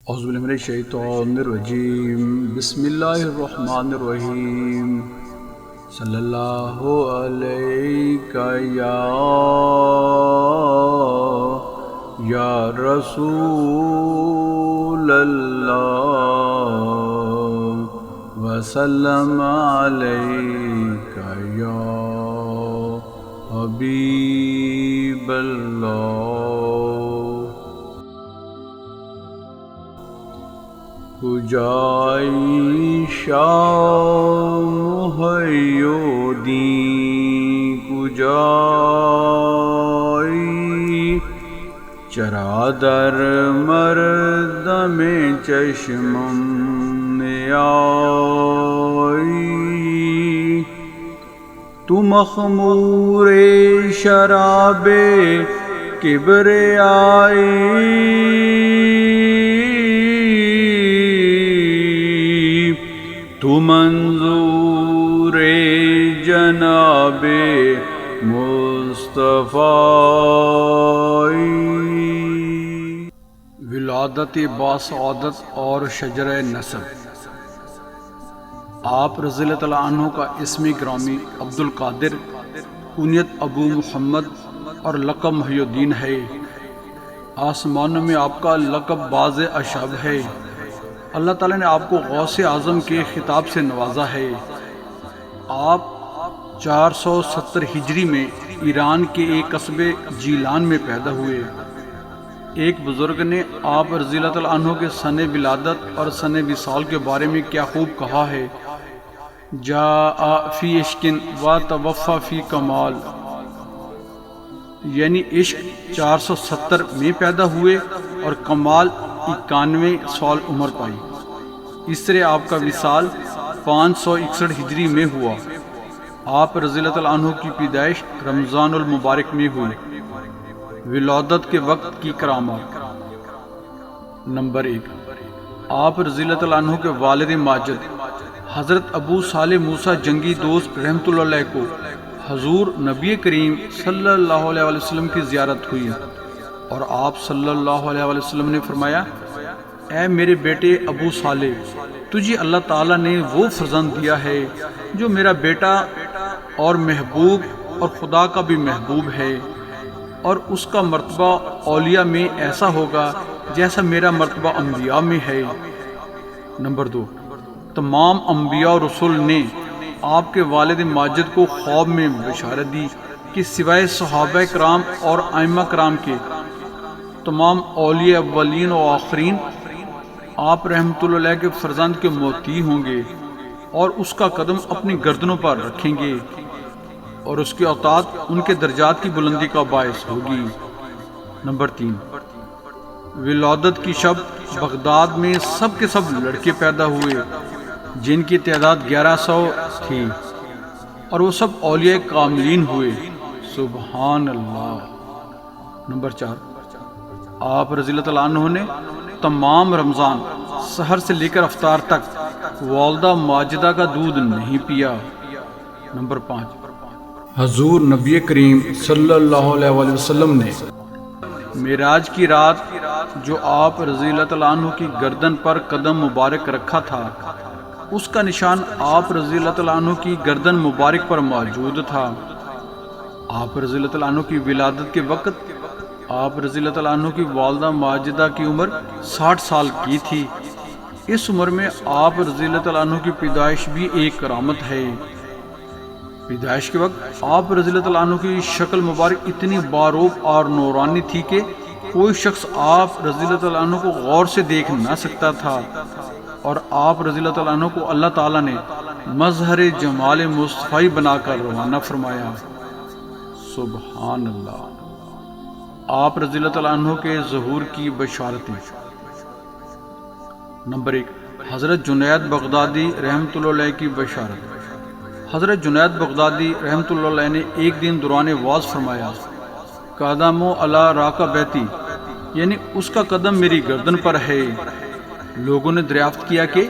اعوذ باللہ من الشیطان الرجیم بسم اللہ الرحمن الرحیم صلی اللہ علیہ یا رسول اللہ وسلم علیک یا حبیب اللہ کجای شام حیودی کجای چرا در مردم چشمم نیایی تو مخمور شراب کبریائی تو منظور جناب مصطفی ولادت باسعادت اور شجرہ نسب۔ آپ رضی اللہ تعالیٰ عنہ کا اسم گرامی عبد القادر، کنیت ابو محمد اور لقب محی الدین ہے۔ آسمانوں میں آپ کا لقب باز اشہب ہے۔ اللہ تعالیٰ نے آپ کو غوث اعظم کے خطاب سے نوازا ہے۔ آپ 470 ہجری میں ایران کے ایک قصبے جیلان میں پیدا ہوئے۔ ایک بزرگ نے آپ رضی اللہ تعالیٰ عنہ کے سن ولادت اور سن وصال کے بارے میں کیا خوب کہا ہے، جاء فی عشق و توفی فی کمال، یعنی عشق 470 میں پیدا ہوئے اور کمال 91 سال عمر پائی۔ اس طرح آپ کا وصال 561 ہجری میں ہوا۔ آپ رضی اللہ تعالیٰ عنہ کی پیدائش رمضان المبارک میں ہوئی۔ ولادت کے وقت کی کرامات۔ نمبر 1، آپ رضی اللہ تعالیٰ عنہ کے والد ماجد حضرت ابو صالح موسیٰ جنگی دوست رحمۃ اللہ علیہ کو حضور نبی کریم صلی اللہ علیہ وسلم کی زیارت ہوئی، اور آپ صلی اللہ علیہ وسلم نے فرمایا، اے میرے بیٹے ابو صالح، تجھے اللہ تعالیٰ نے وہ فرزند دیا ہے جو میرا بیٹا اور محبوب اور خدا کا بھی محبوب ہے، اور اس کا مرتبہ اولیاء میں ایسا ہوگا جیسا میرا مرتبہ انبیاء میں ہے۔ نمبر 2، تمام انبیاء اور رسول نے آپ کے والد ماجد کو خواب میں بشارت دی کہ سوائے صحابہ کرام اور ائمہ کرام کے تمام اولیاء اولین و آخرین آپ رحمۃ اللہ علیہ کے فرزند کے موتی ہوں گے اور اس کا قدم اپنی گردنوں پر رکھیں گے، اور اس کی اطاعت ان کے درجات کی بلندی کا باعث ہوگی۔ نمبر 3، ولادت کی شب بغداد میں سب کے سب لڑکے پیدا ہوئے جن کی تعداد 1100 تھی، اور وہ سب اولیاء کاملین ہوئے۔ سبحان اللہ۔ نمبر 4، آپ رضی اللہ تعالیٰ عنہ نے تمام رمضان سحر سے لے کر افطار تک والدہ ماجدہ کا دودھ نہیں پیا۔ نمبر 5، حضور نبی کریم صلی اللہ علیہ وسلم نے معراج کی رات جو آپ رضی اللہ تعالیٰ عنہ کی گردن پر قدم مبارک رکھا تھا، اس کا نشان آپ رضی اللہ تعالیٰ عنہ کی گردن مبارک پر موجود تھا۔ آپ رضی اللہ تعالیٰ عنہ کی ولادت کے وقت آپ رضی اللہ تعالیٰ عنہ کی والدہ ماجدہ کی عمر 60 سال کی تھی۔ اس عمر میں آپ رضی اللہ تعالیٰ عنہ کی پیدائش بھی ایک کرامت ہے۔ پیدائش کے وقت آپ رضی اللہ تعالیٰ عنہ کی شکل مبارک اتنی باروب اور نورانی تھی کہ کوئی شخص آپ رضی اللہ تعالیٰ عنہ کو غور سے دیکھ نہ سکتا تھا، اور آپ رضی اللہ تعالیٰ عنہ کو اللہ تعالیٰ نے مظہر جمال مصطفی بنا کر روانہ فرمایا۔ سبحان اللہ۔ آپ رضی اللہ تعالیٰ عنہ کے ظہور کی بشارتیں۔ نمبر 1، حضرت جنید بغدادی رحمۃ اللہ علیہ کی بشارت۔ حضرت جنید بغدادی رحمۃ اللہ علیہ نے ایک دن دوران واعظ فرمایا، قدم علی راکبتی، یعنی اس کا قدم میری گردن پر ہے۔ لوگوں نے دریافت کیا کہ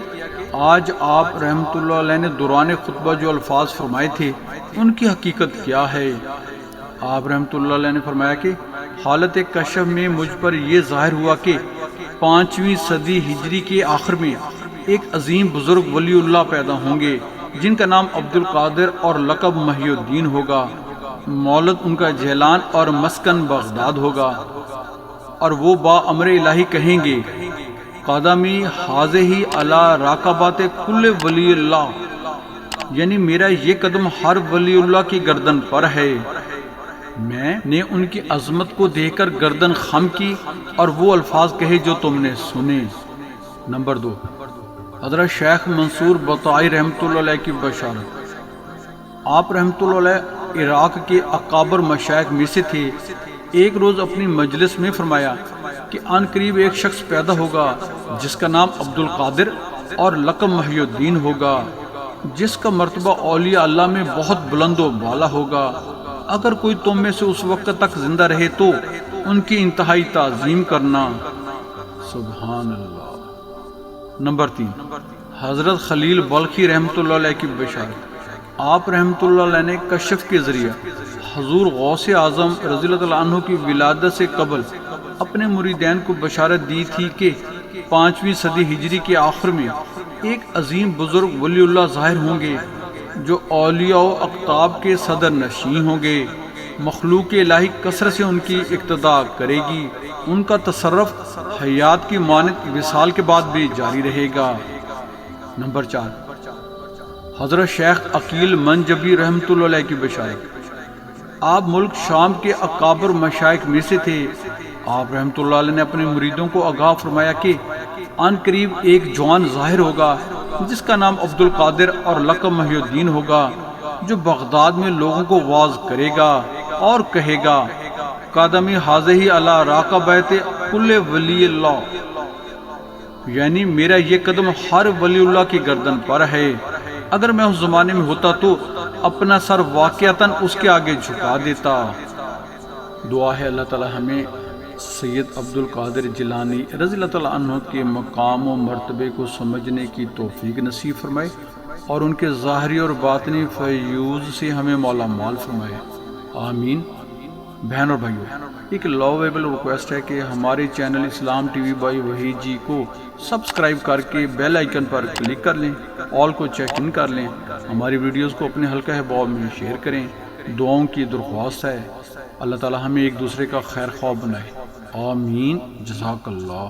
آج آپ رحمۃ اللہ علیہ نے دوران خطبہ جو الفاظ فرمائے تھے ان کی حقیقت کیا ہے؟ آپ رحمۃ اللہ علیہ نے فرمایا کہ حالت کشف میں مجھ پر یہ ظاہر ہوا کہ 5ویں صدی ہجری کے آخر میں ایک عظیم بزرگ ولی اللہ پیدا ہوں گے جن کا نام عبد القادر اور لقب محی الدین ہوگا۔ مولد ان کا جیلان اور مسکن بغداد ہوگا، اور وہ با امر الہی کہیں گے قدمی حاضہ علی راکبات کل ولی اللہ، یعنی میرا یہ قدم ہر ولی اللہ کی گردن پر ہے۔ میں نے ان کی عظمت کو دیکھ کر گردن خم کی اور وہ الفاظ کہے جو تم نے سنے۔ نمبر 2، حضرت شیخ منصور بطائی رحمۃ اللہ علیہ کی بشارت۔ آپ رحمۃ اللہ علیہ عراق کے اکابر مشائخ میں سے تھے۔ ایک روز اپنی مجلس میں فرمایا کہ آن قریب ایک شخص پیدا ہوگا جس کا نام عبد القادر اور لقب محی الدین ہوگا، جس کا مرتبہ اولیاء اللہ میں بہت بلند و بالا ہوگا۔ اگر کوئی تم میں سے اس وقت تک زندہ رہے تو ان کی انتہائی تعظیم کرنا۔ سبحان اللہ۔ نمبر 3، حضرت خلیل بلخی رحمۃ اللہ علیہ کی بشارت۔ آپ رحمۃ اللہ علیہ نے کشف کے ذریعہ حضور غوث اعظم رضی اللہ عنہ کی ولادت سے قبل اپنے مریدین کو بشارت دی تھی کہ 5ویں صدی ہجری کے آخر میں ایک عظیم بزرگ ولی اللہ ظاہر ہوں گے جو اولیاء و اقطاب کے صدر نشین ہوں گے۔ مخلوق الہی کثرت سے ان کی اقتداء کرے گی، ان کا تصرف حیات کی مانند وصال کے بعد بھی جاری رہے گا۔ نمبر 4، حضرت شیخ عقیل منجبی رحمۃ اللہ علیہ کی بشارت۔ آپ ملک شام کے اکابر مشائخ میں سے تھے۔ آپ رحمۃ اللہ علیہ نے اپنے مریدوں کو آگاہ فرمایا کہ آن قریب ایک جوان ظاہر ہوگا جس کا نام عبد القادر اور لقب محی الدین ہوگا، جو بغداد میں لوگوں کو واعظ کرے گا اور کہے گا قدمی حاضہ علی راکبات کل ولی اللہ، یعنی میرا یہ قدم ہر ولی اللہ کی گردن پر ہے۔ اگر میں اس زمانے میں ہوتا تو اپنا سر واقعتاً اس کے آگے جھکا دیتا۔ دعا ہے اللہ تعالی ہمیں سید عبد القادر جیلانی رضی اللہ تعالیٰ عنہ کے مقام و مرتبے کو سمجھنے کی توفیق نصیب فرمائے اور ان کے ظاہری اور باطنی فیوز سے ہمیں مولا مال فرمائے، آمین۔ بہن اور بھائیو، ایک لوویبل ریکویسٹ ہے کہ ہمارے channel Islam T V by Waheed ji کو سبسکرائب کر کے بیل آئیکن پر کلک کر لیں، آل کو چیک ان کر لیں، ہماری ویڈیوز کو اپنے حلقہ احباب میں شیئر کریں۔ دعاؤں کی درخواست ہے، اللہ تعالی ہمیں ایک دوسرے کا خیر خواہ بنائے، آمین۔ جزاک اللہ۔